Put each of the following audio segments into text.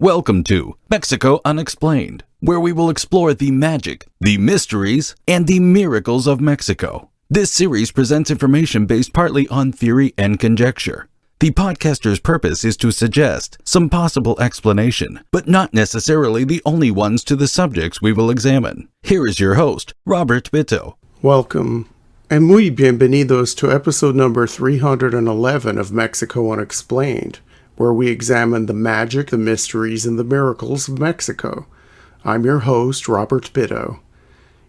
Welcome to Mexico Unexplained, where we will explore the magic, the mysteries, and the miracles of Mexico. This series presents information based partly on theory and conjecture. The podcaster's purpose is to suggest some possible explanation, but not necessarily the only ones to the subjects we will examine. Here is your host, Robert Bitto. Welcome, and muy bienvenidos to episode number 311 of Mexico Unexplained, where we examine the magic, the mysteries, and the miracles of Mexico. I'm your host, Robert Bitto.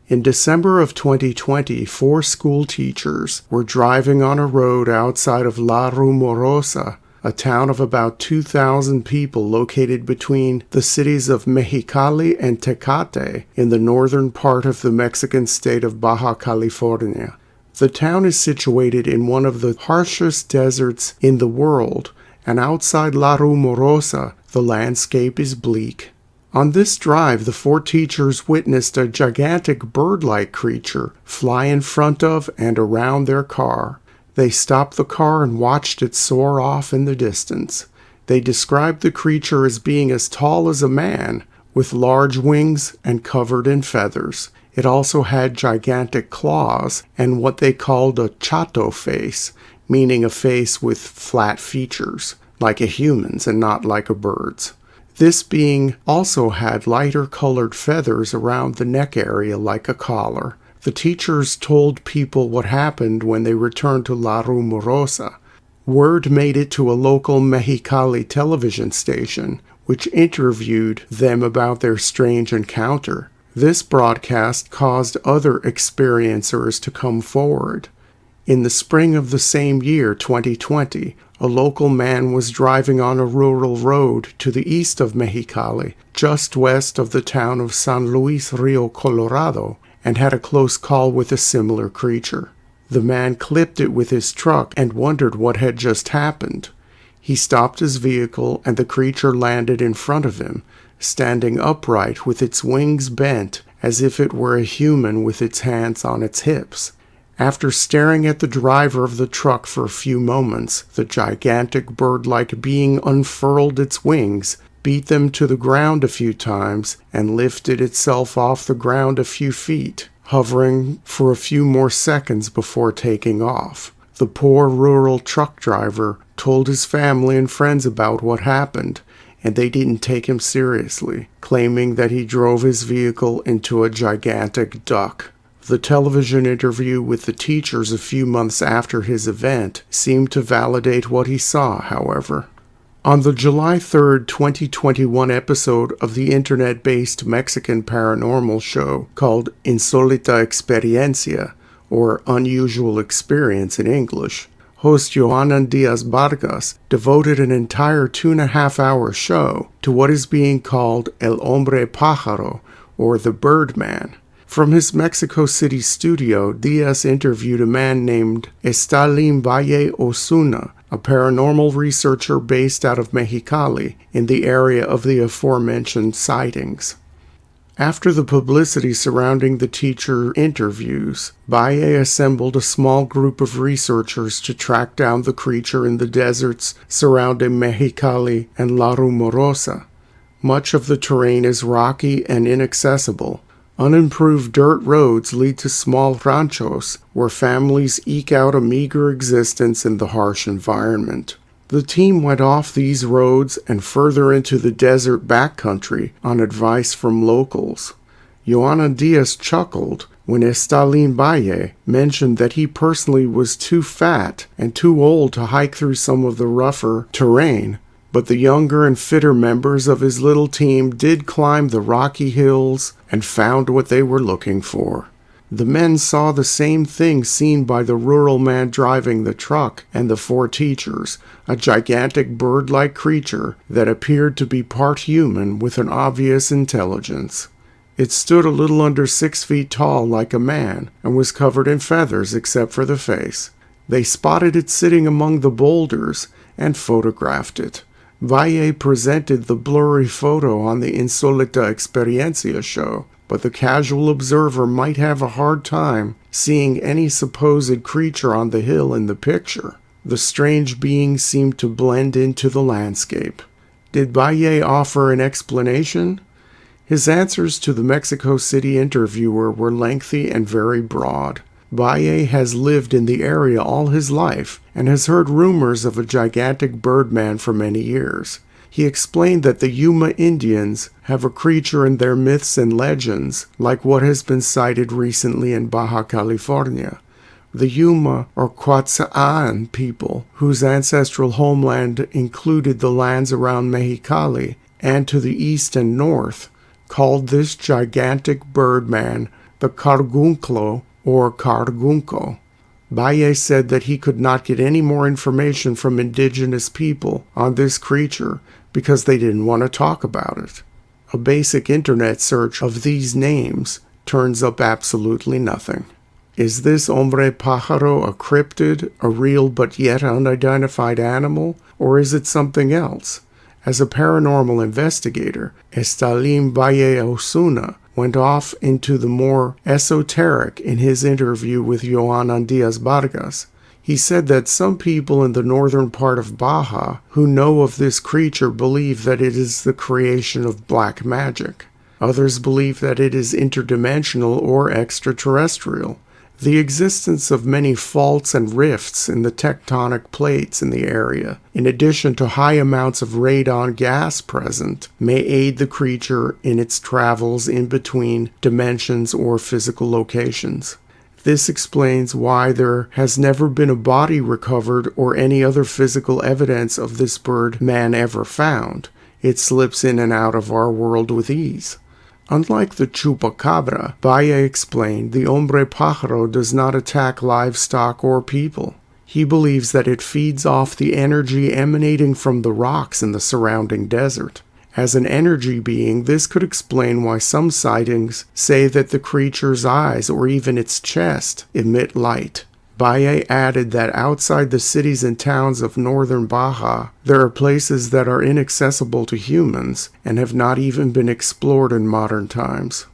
In December of 2020, 4 school teachers were driving on a road outside of La Rumorosa, a town of about 2,000 people located between the cities of Mexicali and Tecate in the northern part of the Mexican state of Baja California. The town is situated in one of the harshest deserts in the world, and outside La Rumorosa, the landscape is bleak. On this drive, the 4 teachers witnessed a gigantic bird-like creature fly in front of and around their car. They stopped the car and watched it soar off in the distance. They described the creature as being as tall as a man, with large wings and covered in feathers. It also had gigantic claws and what they called a chato face, meaning a face with flat features, like a human's and not like a bird's. This being also had lighter colored feathers around the neck area like a collar. The teachers told people what happened when they returned to La Rumorosa. Word made it to a local Mexicali television station, which interviewed them about their strange encounter. This broadcast caused other experiencers to come forward. In the spring of the same year, 2020, a local man was driving on a rural road to the east of Mexicali, just west of the town of San Luis Rio Colorado, and had a close call with a similar creature. The man clipped it with his truck and wondered what had just happened. He stopped his vehicle and the creature landed in front of him, standing upright with its wings bent as if it were a human with its hands on its hips. After staring at the driver of the truck for a few moments, the gigantic bird-like being unfurled its wings, beat them to the ground a few times, and lifted itself off the ground a few feet, hovering for a few more seconds before taking off. The poor rural truck driver told his family and friends about what happened, and they didn't take him seriously, claiming that he drove his vehicle into a gigantic duck. The television interview with the teachers a few months after his event seemed to validate what he saw, however. On the July 3, 2021 episode of the internet-based Mexican paranormal show called Insólita Experiencia, or Unusual Experience in English, host Johanna Diaz-Vargas devoted an entire 2.5-hour show to what is being called El Hombre Pájaro, or the Birdman. From his Mexico City studio, Diaz interviewed a man named Estalin Valle Osuna, a paranormal researcher based out of Mexicali, in the area of the aforementioned sightings. After the publicity surrounding the teacher interviews, Valle assembled a small group of researchers to track down the creature in the deserts surrounding Mexicali and La Rumorosa. Much of the terrain is rocky and inaccessible. Unimproved dirt roads lead to small ranchos where families eke out a meager existence in the harsh environment. The team went off these roads and further into the desert backcountry on advice from locals. Johanna Diaz chuckled when Estalin Valle mentioned that he personally was too fat and too old to hike through some of the rougher terrain, but the younger and fitter members of his little team did climb the rocky hills and found what they were looking for. The men saw the same thing seen by the rural man driving the truck and the 4 teachers, a gigantic bird-like creature that appeared to be part human with an obvious intelligence. It stood a little under 6 feet tall like a man and was covered in feathers except for the face. They spotted it sitting among the boulders and photographed it. Valle presented the blurry photo on the Insólita Experiencia show, but the casual observer might have a hard time seeing any supposed creature on the hill in the picture. The strange being seemed to blend into the landscape. Did Valle offer an explanation? His answers to the Mexico City interviewer were lengthy and very broad. Valle has lived in the area all his life and has heard rumors of a gigantic birdman for many years. He explained that the Yuma Indians have a creature in their myths and legends, like what has been cited recently in Baja California. The Yuma or Quetzal'an people, whose ancestral homeland included the lands around Mexicali and to the east and north, called this gigantic birdman the Cargunclo or Cargunco. Valle said that he could not get any more information from indigenous people on this creature because they didn't want to talk about it. A basic internet search of these names turns up absolutely nothing. Is this Hombre Pájaro a cryptid, a real but yet unidentified animal, or is it something else? As a paranormal investigator, Estalim Valle Osuna went off into the more esoteric in his interview with Joanan Diaz Vargas. He said that some people in the northern part of Baja who know of this creature believe that it is the creation of black magic. Others believe that it is interdimensional or extraterrestrial. The existence of many faults and rifts in the tectonic plates in the area, in addition to high amounts of radon gas present, may aid the creature in its travels in between dimensions or physical locations. This explains why there has never been a body recovered or any other physical evidence of this bird man ever found. It slips in and out of our world with ease. Unlike the chupacabra, Valle explained, the Hombre Pájaro does not attack livestock or people. He believes that it feeds off the energy emanating from the rocks in the surrounding desert. As an energy being, this could explain why some sightings say that the creature's eyes or even its chest emit light. Valle added that outside the cities and towns of northern Baja, there are places that are inaccessible to humans and have not even been explored in modern times.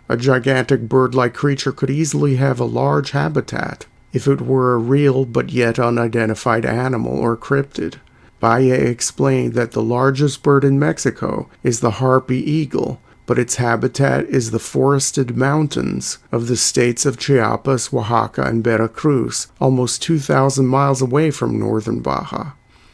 A gigantic bird-like creature could easily have a large habitat if it were a real but yet unidentified animal or cryptid. Valle explained that the largest bird in Mexico is the harpy eagle, but its habitat is the forested mountains of the states of Chiapas, Oaxaca, and Veracruz, almost 2,000 miles away from northern Baja.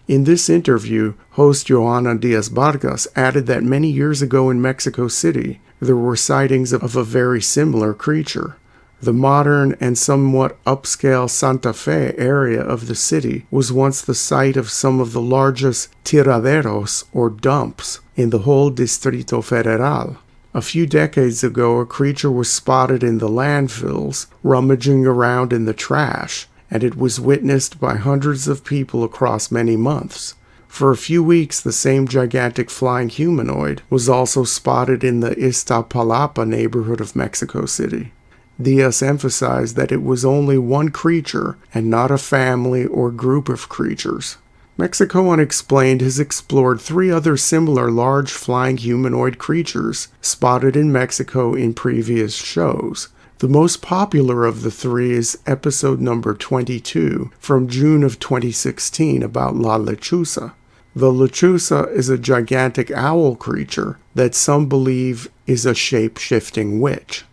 In this interview, host Joanan Diaz Vargas added that many years ago in Mexico City, there were sightings of a very similar creature. The modern and somewhat upscale Santa Fe area of the city was once the site of some of the largest tiraderos, or dumps, in the whole Distrito Federal. A few decades ago, a creature was spotted in the landfills, rummaging around in the trash, and it was witnessed by hundreds of people across many months. For a few weeks, the same gigantic flying humanoid was also spotted in the Iztapalapa neighborhood of Mexico City. Diaz emphasized that it was only one creature and not a family or group of creatures. Mexico Unexplained has explored 3 other similar large flying humanoid creatures spotted in Mexico in previous shows. The most popular of the 3 is episode number 22 from June of 2016 about La Lechuza. The Lechuza is a gigantic owl creature that some believe is a shape-shifting witch.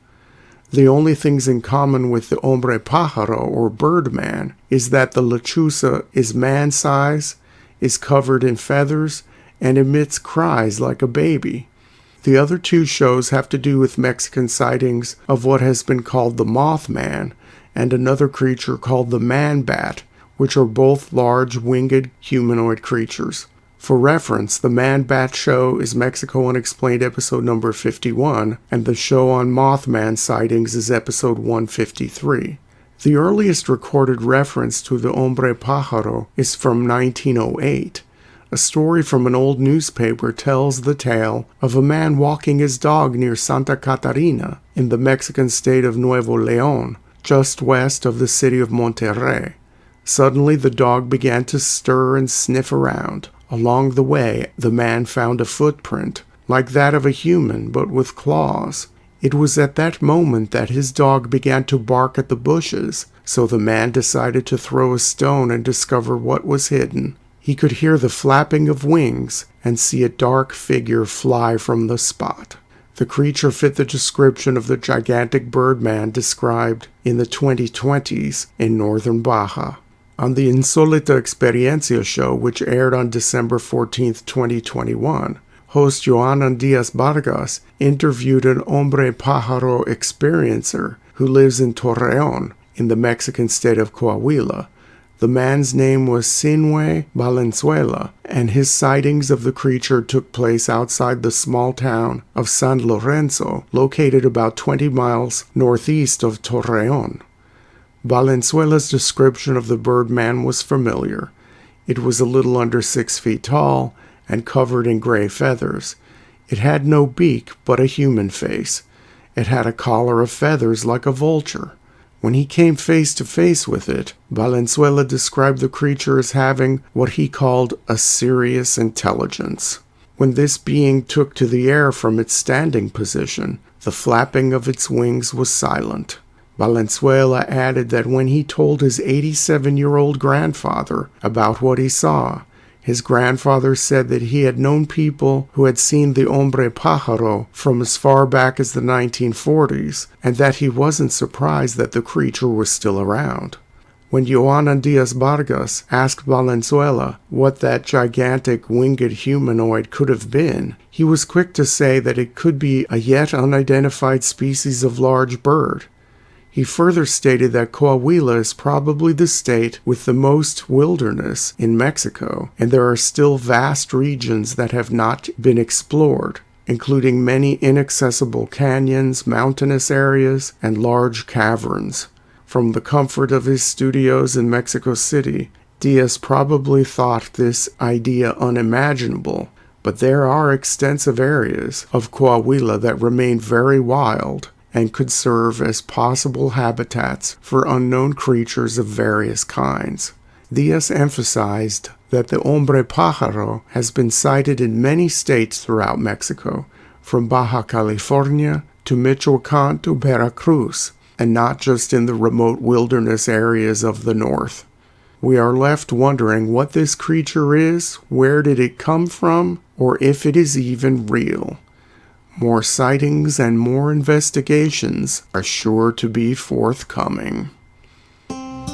The only things in common with the Hombre Pájaro or Birdman is that the Lechuza is man-size, is covered in feathers, and emits cries like a baby. The other 2 shows have to do with Mexican sightings of what has been called the Mothman and another creature called the Man-Bat, which are both large winged humanoid creatures. For reference, the Man-Bat show is Mexico Unexplained episode number 51, and the show on Mothman sightings is episode 153. The earliest recorded reference to the Hombre Pájaro is from 1908. A story from an old newspaper tells the tale of a man walking his dog near Santa Catarina in the Mexican state of Nuevo León, just west of the city of Monterrey. Suddenly the dog began to stir and sniff around. Along the way, the man found a footprint, like that of a human but with claws. It was at that moment that his dog began to bark at the bushes, so the man decided to throw a stone and discover what was hidden. He could hear the flapping of wings and see a dark figure fly from the spot. The creature fit the description of the gigantic birdman described in the 2020s in northern Baja. On the Insolita Experiencia show, which aired on December 14, 2021, host Joana Diaz Vargas interviewed an Hombre Pájaro experiencer who lives in Torreon, in the Mexican state of Coahuila. The man's name was Sinue Valenzuela, and his sightings of the creature took place outside the small town of San Lorenzo, located about 20 miles northeast of Torreon. Valenzuela's description of the birdman was familiar. It was a little under 6 feet tall and covered in gray feathers. It had no beak but a human face. It had a collar of feathers like a vulture. When he came face to face with it, Valenzuela described the creature as having what he called a serious intelligence. When this being took to the air from its standing position, the flapping of its wings was silent. Valenzuela added that when he told his 87-year-old grandfather about what he saw, his grandfather said that he had known people who had seen the Hombre Pájaro from as far back as the 1940s, and that he wasn't surprised that the creature was still around. When Joana Diaz Vargas asked Valenzuela what that gigantic winged humanoid could have been, he was quick to say that it could be a yet unidentified species of large bird. He further stated that Coahuila is probably the state with the most wilderness in Mexico, and there are still vast regions that have not been explored, including many inaccessible canyons, mountainous areas, and large caverns. From the comfort of his studios in Mexico City, Diaz probably thought this idea unimaginable, but there are extensive areas of Coahuila that remain very wild and could serve as possible habitats for unknown creatures of various kinds. Diaz emphasized that the Hombre Pájaro has been sighted in many states throughout Mexico, from Baja California to Michoacán to Veracruz, and not just in the remote wilderness areas of the north. We are left wondering what this creature is, where did it come from, or if it is even real. More sightings and more investigations are sure to be forthcoming.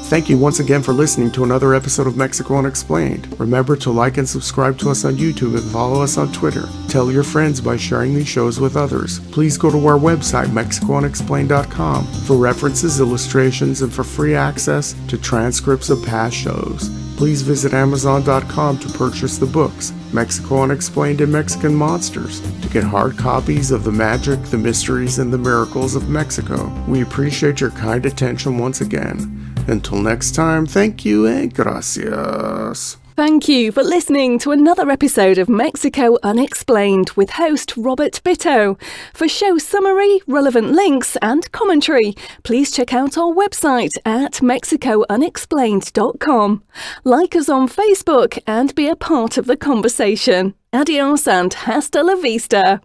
Thank you once again for listening to another episode of Mexico Unexplained. Remember to like and subscribe to us on YouTube and follow us on Twitter. Tell your friends by sharing these shows with others. Please go to our website, MexicoUnexplained.com, for references, illustrations, and for free access to transcripts of past shows. Please visit Amazon.com to purchase the books, Mexico Unexplained and Mexican Monsters, to get hard copies of the magic, the mysteries, and the miracles of Mexico. We appreciate your kind attention once again. Until next time, thank you and gracias. Thank you for listening to another episode of Mexico Unexplained with host Robert Bitto. For show summary, relevant links and commentary, please check out our website at mexicounexplained.com. Like us on Facebook and be a part of the conversation. Adios and hasta la vista.